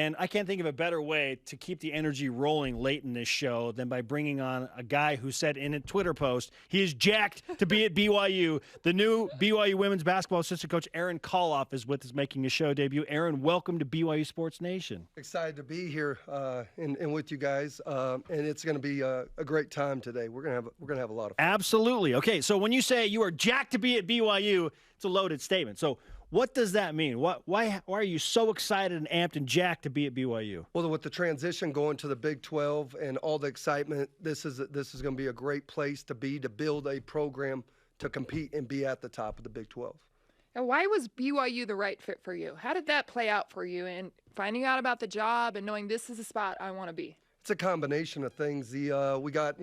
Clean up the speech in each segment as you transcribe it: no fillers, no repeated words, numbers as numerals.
And I can't think of a better way to keep the energy rolling late in this show than by bringing on a guy who said in a Twitter post he is jacked to be at BYU. The new BYU women's basketball assistant coach, Aaron Kallhoff, is with us making a show debut. Aaron, welcome to BYU Sports Nation. Excited to be here and with you guys, and it's going to be a great time today. We're going to have a lot of fun. Absolutely. Okay, so when you say you are jacked to be at BYU, it's a loaded statement. So what does that mean? Why are you so excited and amped and jacked to be at BYU? Well, with the transition going to the Big 12 and all the excitement, this is going to be a great place to build a program to compete and be at the top of the Big 12. And why was BYU the right fit for you? How did that play out for you in finding out about the job and knowing this is a spot I want to be? It's a combination of things. We got,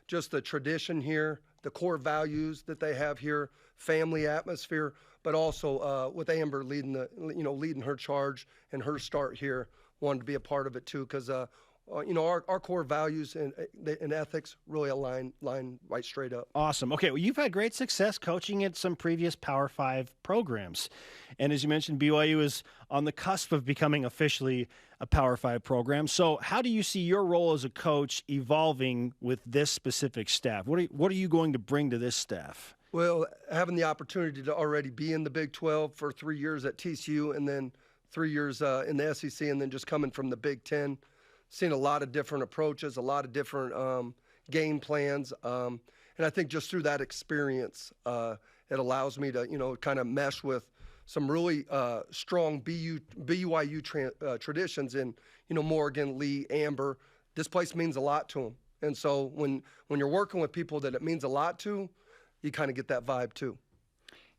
just the tradition here, the core values that they have here, family atmosphere, but also with Amber leading her charge and her start here, wanted to be a part of it too, because our core values and ethics really align right straight up. Awesome. Okay, well, you've had great success coaching at some previous Power 5 programs. And as you mentioned, BYU is on the cusp of becoming officially a Power 5 program. So how do you see your role as a coach evolving with this specific staff? What are you going to bring to this staff? Well, having the opportunity to already be in the Big 12 for 3 years at TCU and then 3 years in the SEC and then just coming from the Big 10, seen a lot of different approaches, a lot of different game plans. And I think just through that experience, it allows me to, kind of mesh with some really strong BYU traditions in, Morgan, Lee, Amber. This place means a lot to them. And so when you're working with people that it means a lot to, you kind of get that vibe too.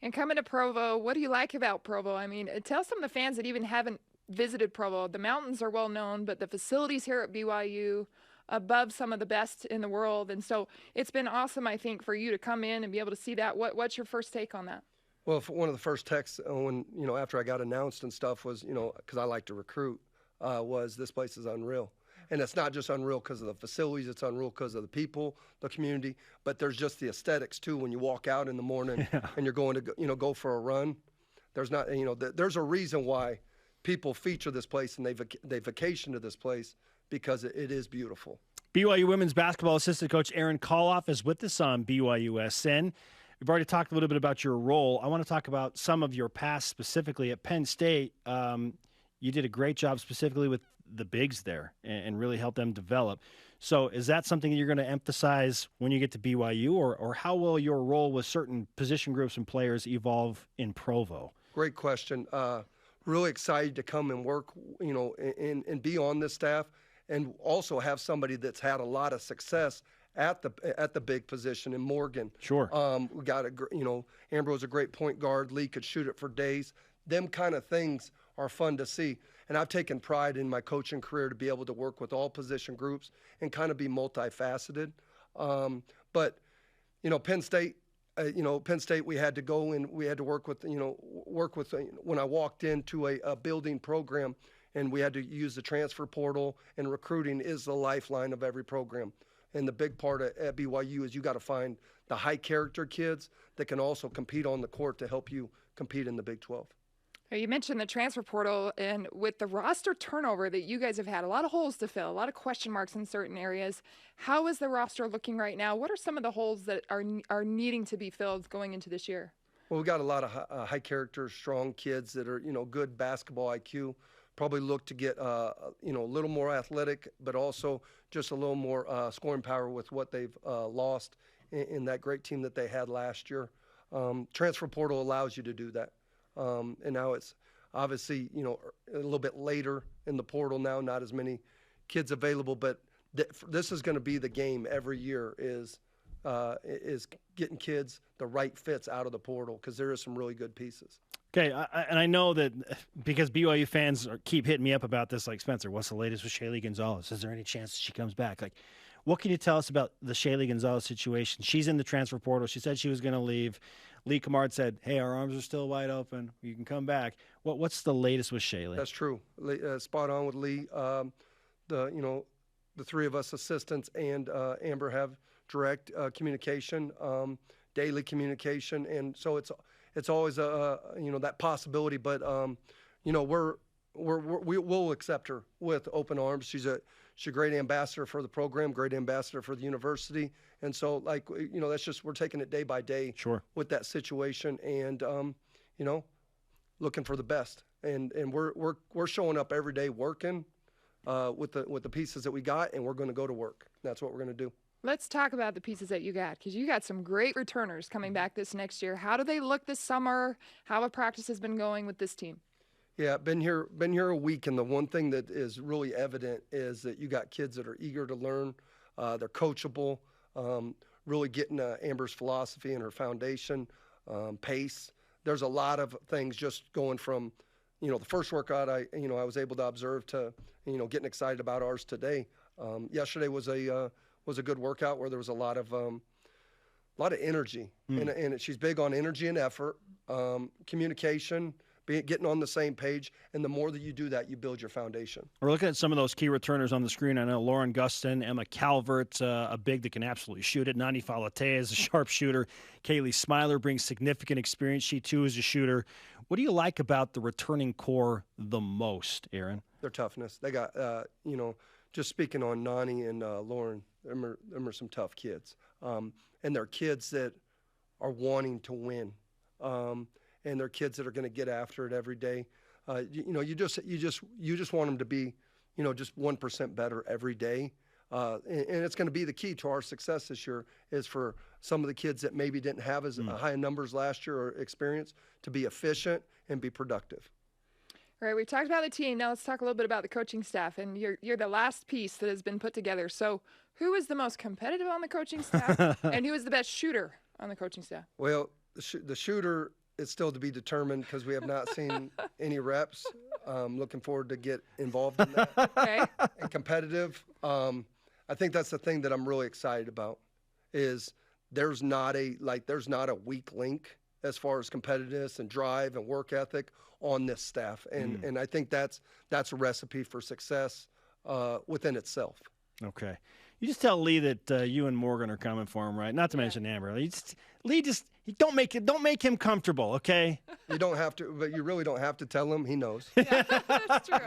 And coming to Provo, what do you like about Provo? I mean, tell some of the fans that even haven't visited Provo. The mountains are well known, but the facilities here at BYU above some of the best in the world. And so it's been awesome, I think, for you to come in and be able to see that. What's your first take on that? Well, one of the first texts when, after I got announced and stuff was, because I like to recruit, was this place is unreal. And it's not just unreal because of the facilities, it's unreal because of the people, the community, but there's just the aesthetics too. When you walk out in the morning and you're going to, go for a run, there's not, there's a reason why people feature this place and they vacation to this place because it is beautiful. BYU women's basketball assistant coach Aaron Kallhoff is with us on BYUSN. We've already talked a little bit about your role. I want to talk about some of your past, specifically at Penn State. You did a great job specifically with the bigs there and really helped them develop. So is that something you're going to emphasize when you get to BYU, or how will your role with certain position groups and players evolve in Provo? Great question. Really excited to come and work, and be on this staff, and also have somebody that's had a lot of success at the big position in Morgan. Sure. We got Amber was a great point guard. Lee could shoot it for days. Them kind of things are fun to see. And I've taken pride in my coaching career to be able to work with all position groups and kind of be multifaceted. But Penn State. Penn State, we had to go and we had to work with when I walked into a building program, and we had to use the transfer portal, and recruiting is the lifeline of every program. And the big part at BYU is you got to find the high character kids that can also compete on the court to help you compete in the Big 12. You mentioned the transfer portal, and with the roster turnover that you guys have had, a lot of holes to fill, a lot of question marks in certain areas. How is the roster looking right now? What are some of the holes that are needing to be filled going into this year? Well, we got a lot of high character, strong kids that are, good basketball IQ. Probably look to get, a little more athletic, but also just a little more scoring power with what they've lost in that great team that they had last year. Transfer portal allows you to do that. And now it's obviously, a little bit later in the portal now, not as many kids available, but this is going to be the game every year is getting kids the right fits out of the portal, because there is some really good pieces. Okay, and I know that because BYU fans keep hitting me up about this, like, Spencer, what's the latest with Shayla Gonzales? Is there any chance she comes back? Like, what can you tell us about the Shayla Gonzales situation? She's in the transfer portal. She said she was going to leave. Lee Kamard said, hey, our arms are still wide open. You can come back. What's the latest with Shayla? That's true. Spot on with Lee. The three of us assistants and Amber have direct communication, daily communication, and so it's always that possibility. But we're we'll accept her with open arms. She's a great ambassador for the program, great ambassador for the university. And so, like, that's just, we're taking it day by day with that situation, and, looking for the best. And we're showing up every day working with the pieces that we got, and we're going to go to work. That's what we're going to do. Let's talk about the pieces that you got, because you got some great returners coming back this next year. How do they look this summer? How have practice has been going with this team? Yeah, been here a week, and the one thing that is really evident is that you got kids that are eager to learn. They're coachable, really getting Amber's philosophy and her foundation, pace. There's a lot of things just going from, the first workout I was able to observe to, getting excited about ours today. Yesterday was a good workout where there was a lot of energy, and she's big on energy and effort, communication, getting on the same page, and the more that you do that, you build your foundation. We're looking at some of those key returners on the screen. I know Lauren Gustin, Emma Calvert, a big that can absolutely shoot it. Nani Falate is a sharp shooter. Kaylee Smiler brings significant experience. She, too, is a shooter. What do you like about the returning core the most, Aaron? Their toughness. They got, just speaking on Nani and Lauren, them are some tough kids. And they're kids that are wanting to win. And they're kids that are going to get after it every day. You just want them to be, just 1% better every day. And it's going to be the key to our success this year, is for some of the kids that maybe didn't have as high numbers last year or experience to be efficient and be productive. All right, we talked about the team. Now let's talk a little bit about the coaching staff. And you're the last piece that has been put together. So who is the most competitive on the coaching staff, and who is the best shooter on the coaching staff? Well, the shooter is still to be determined, because we have not seen any reps. Looking forward to get involved in that. Okay. And competitive. I think that's the thing that I'm really excited about, is there's not a weak link as far as competitiveness and drive and work ethic on this staff. And I think that's a recipe for success within itself. Okay. You just tell Lee that you and Morgan are coming for him, right? Not to mention Amber. Lee, don't make him comfortable, okay? You don't have to, but you really don't have to tell him. He knows. Yeah, that's true.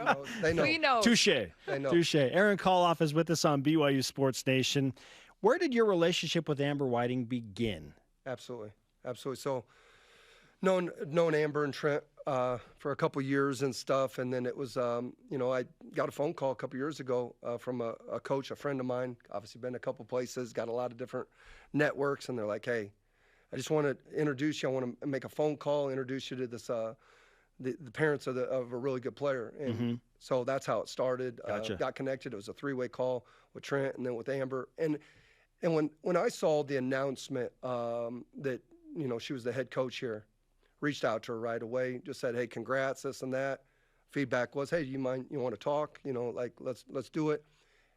They know. We know. Touche. They know. Touche. Aaron Kallhoff is with us on BYU Sports Nation. Where did your relationship with Amber Whiting begin? Absolutely. So, known Amber and Trent for a couple years and stuff, and then it was, I got a phone call a couple years ago from a coach, a friend of mine, obviously been a couple places, got a lot of different networks, and they're like, hey, I just want to introduce you. I want to make a phone call, introduce you to this, the parents of a really good player. And so that's how it started. Gotcha. Got connected. It was a three-way call with Trent and then with Amber. And when I saw the announcement that, she was the head coach here, reached out to her right away, just said, hey, congrats, this and that. Feedback was, hey, you want to talk? Let's do it.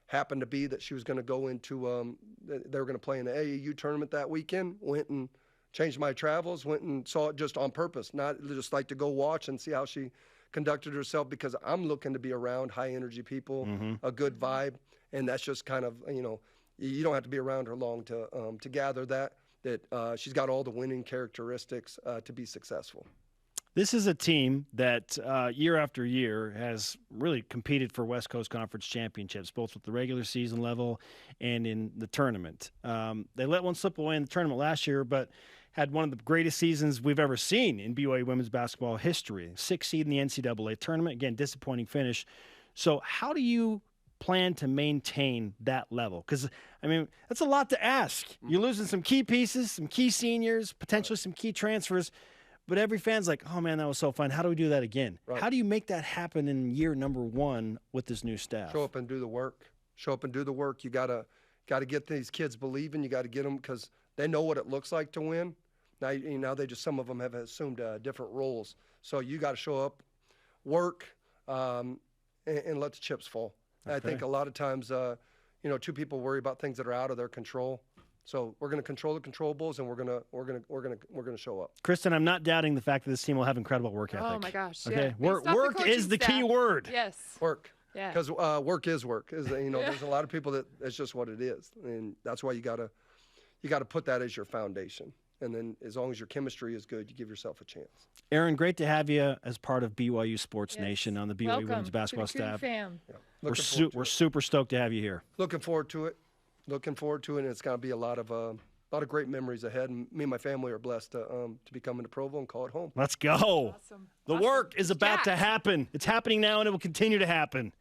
Happened to be that she was going to go into, they were going to play in the AAU tournament that weekend. Went and changed my travels, went and saw it just on purpose, not just like to go watch and see how she conducted herself, because I'm looking to be around high energy people, a good vibe. And that's just kind of, you don't have to be around her long to gather that she's got all the winning characteristics to be successful. This is a team that year after year has really competed for West Coast Conference championships, both at the regular season level and in the tournament. They let one slip away in the tournament last year, but had one of the greatest seasons we've ever seen in BYU women's basketball history. 6th seed in the NCAA tournament. Again, disappointing finish. So how do you plan to maintain that level? Because, that's a lot to ask. You're losing some key pieces, some key seniors, potentially some key transfers. But every fan's like, oh, man, that was so fun. How do we do that again? Right. How do you make that happen in year number one with this new staff? Show up and do the work. You got to get these kids believing. You got to get them, because they know what it looks like to win. Now some of them have assumed different roles. So you got to show up, work, and let the chips fall. Okay. I think a lot of times, two people worry about things that are out of their control. So we're going to control the controllables, and we're going to show up. Kristen, I'm not doubting the fact that this team will have incredible work ethic. Oh my gosh! Okay, Yeah. work is the key word. Yes. Work. Yeah. Because work is work. There's a lot of people that it's just what it is, and that's why you got to put that as your foundation. And then as long as your chemistry is good, you give yourself a chance. Aaron, great to have you as part of BYU Sports Yes. Nation on the BYU Welcome women's basketball to the Cougar staff. fam. Yeah. We're, Looking forward to we're it. super stoked to have you here. Looking forward to it. Looking forward to it, and it's going to be a lot of great memories ahead. And me and my family are blessed to be coming to Provo and call it home. Let's go. Awesome. The Awesome. work is about to Jacked. happen. It's happening now, and it will continue to happen.